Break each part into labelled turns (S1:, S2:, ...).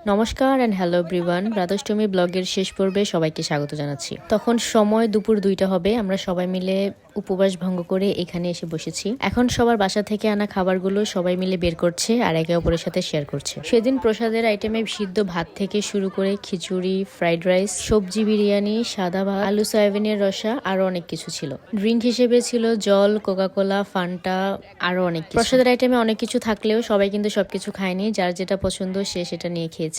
S1: নমস্কার and hello everyone, Radhashtami ব্লগের শেষ পর্বে সবাইকে স্বাগত জানাচ্ছি। তখন সময় দুপুর 2টা হবে। আমরা সবাই মিলে উপবাস ভঙ্গ করে এখানে এসে বসেছি। এখন সবার বাসা থেকে আনা খাবারগুলো সবাই মিলে বের করছে আর একে অপরের সাথে শেয়ার করছে। সেদিন প্রসাদের আইটেমে সিদ্ধ ভাত থেকে শুরু করে খিচুড়ি, ফ্রাইড রাইস, সবজি বিরিয়ানি, সাদা ভাত, আলু সয়াবিনের রসা আরো অনেক কিছু ছিল। ড্রিঙ্ক হিসেবে ছিল জল, কোকাকোলা, ফান্টা আরো অনেক কিছু। প্রসাদের আইটেমে অনেক কিছু থাকলেও সবাই কিন্তু সবকিছু খায়নি। যার যেটা পছন্দ সে সেটা নিয়ে খেয়েছে।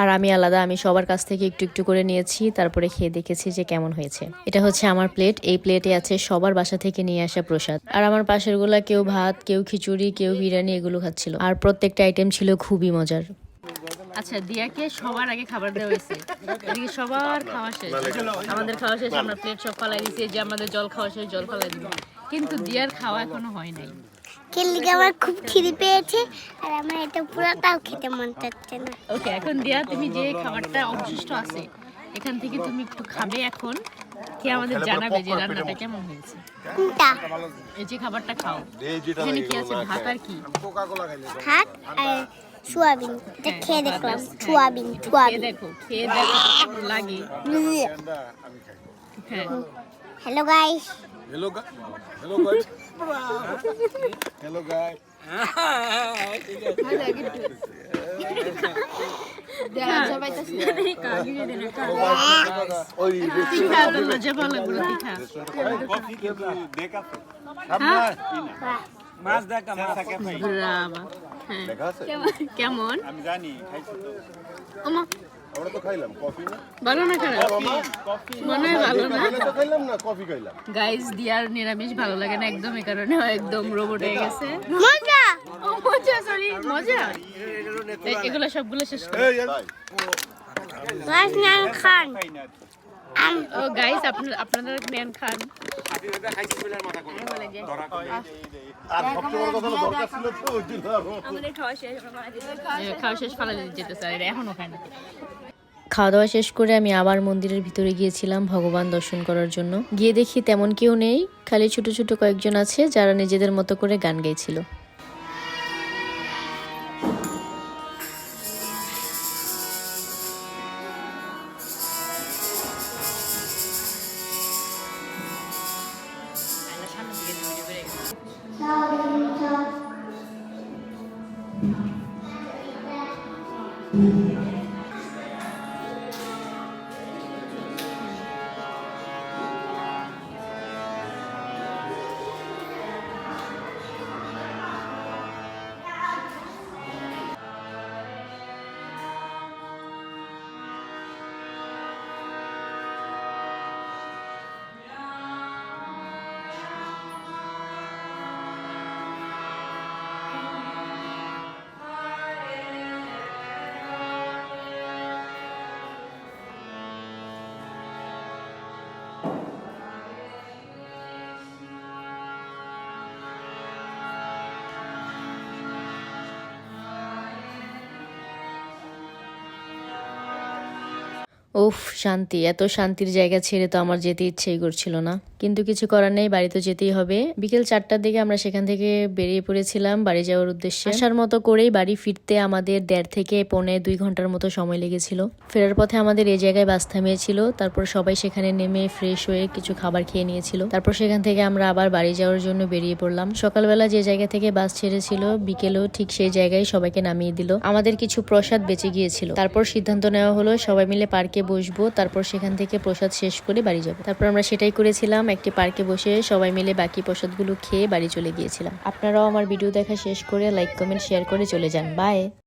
S1: আর আমি আলাদা, আমি সবার কাছ থেকে একটু একটু করে নিয়েছি, তারপরে খেয়ে দেখেছি যে কেমন হয়েছে। এটা হচ্ছে আমার প্লেট। এই প্লেটে আছে সবার বাসা থেকে নিয়ে আসা প্রসাদ। আর আমার পাশের গুলা কেউ ভাত, কেউ খিচুড়ি, কেউ বিরিয়ানি এগুলো খাচ্ছিল। আর প্রত্যেকটা আইটেম ছিল খুবই মজার। আচ্ছা, দিয়াকে সবার আগে খাবার দেওয়া হয়েছে। এদিকে সবার খাওয়া শেষ, আমাদের খাওয়া শেষ, আমরা প্লেট সব ফালাই দিয়েছি। যে আমাদের জল খাওয়া শেষ, জল ফালাই দিব, কিন্তু দিয়ার খাওয়া এখনো হয় নাই।
S2: খেললে আমার খুব খিদে পেয়েছে আর আমার এটা পুরোটাও খেতে মন চাচ্ছে না।
S1: ওকে, এখন দিয়া তুমি যে খাবারটা অবশিষ্ট আছে এখান থেকে তুমি একটু খাবে। এখন কে আমাদের জানাবে যে রান্নাটা কেমন হয়েছে।
S2: কোনটা?
S1: এই যে খাবারটা খাও। এখানে কি আছে? ভাত আর কি?
S2: ভাত আর সোয়াবিন। এটা খেয়ে দেখলাম। সোয়াবিন
S1: খেয়ে দেখো, খেয়ে দেখো কেমন লাগে। হ্যাঁ,
S2: hello guys.
S3: Hello guys. Hello guys. Hello guys.
S1: কেমন?
S3: আমি জানি খাইছি তো। আমরা তো খাইলাম কফি না।
S1: ভালো না খারাপ? মনে হয় ভালো না।
S3: তো খাইলাম না, কফি খাইলাম।
S1: গাইস, দিয়ার নিরামিষ ভালো লাগে না একদম, এই কারণে একদম রোবট হয়ে গেছে।
S2: মজা।
S1: ও মজা, সরি মজা। এগুলো সবগুলো শেষ করো।
S3: এই
S2: গাইস নাম খান।
S1: ও গাইস, আপনারা নেন খান।
S3: আর সবচেয়ে বড় কথা হলো দরকার ছিল তো ওই জন্য
S1: খাওয়া শেষ ফালা যেতে স্যার, এখনো খায় না। খাওয়া দাওয়া শেষ করে আমি আবার মন্দিরের ভিতরে গিয়েছিলাম ভগবান দর্শন করার জন্য। গিয়ে দেখি তেমন কেউ নেই, খালি ছোট ছোট কয়েকজন আছে যারা নিজেদের মতো করে গান গাইছিল। উফ, শান্তি! এত শান্তির জায়গা ছেড়ে তো আমার যেতে ইচ্ছেই করছিল না, কিন্তু কিছু করার নেই, বাড়ি তো যেতেই হবে। বিকেল 4টার দিকে আমরা সেখান থেকে বেরিয়ে পড়েছিলাম বাড়ি যাওয়ার উদ্দেশ্যে। আসার মতো করেই বাড়ি ফিরতে আমাদের 1.5 থেকে 2.25 ঘন্টার মতো সময় লেগেছিল। ফেরার পথে আমাদের এই জায়গায় বাস থামিয়েছিল, তারপর সবাই সেখানে নেমে ফ্রেশ হয়ে কিছু খাবার খেয়ে নিয়েছিল। তারপর সেখান থেকে আমরা আবার বাড়ি যাওয়ার জন্য বেরিয়ে পড়লাম। সকালবেলা যে জায়গা থেকে বাস ছেড়েছিল বিকেলেও ঠিক সেই জায়গায় সবাইকে নামিয়ে দিল। আমাদের কিছু প্রসাদ বেঁচে গিয়েছিল। তারপর সিদ্ধান্ত নেওয়া হলো সবাই মিলে পার্কে বসবো, তারপর সেখান থেকে প্রসাদ শেষ করে বাড়ি যাবো। তারপর আমরা সেটাই করেছিলাম, একটি পার্কে বসে সবাই মিলে বাকি প্রসাদগুলো খেয়ে বাড়ি চলে গিয়েছিলাম। আপনারাও আমার ভিডিও দেখা শেষ করে লাইক, কমেন্ট, শেয়ার করে চলে যান। বাই।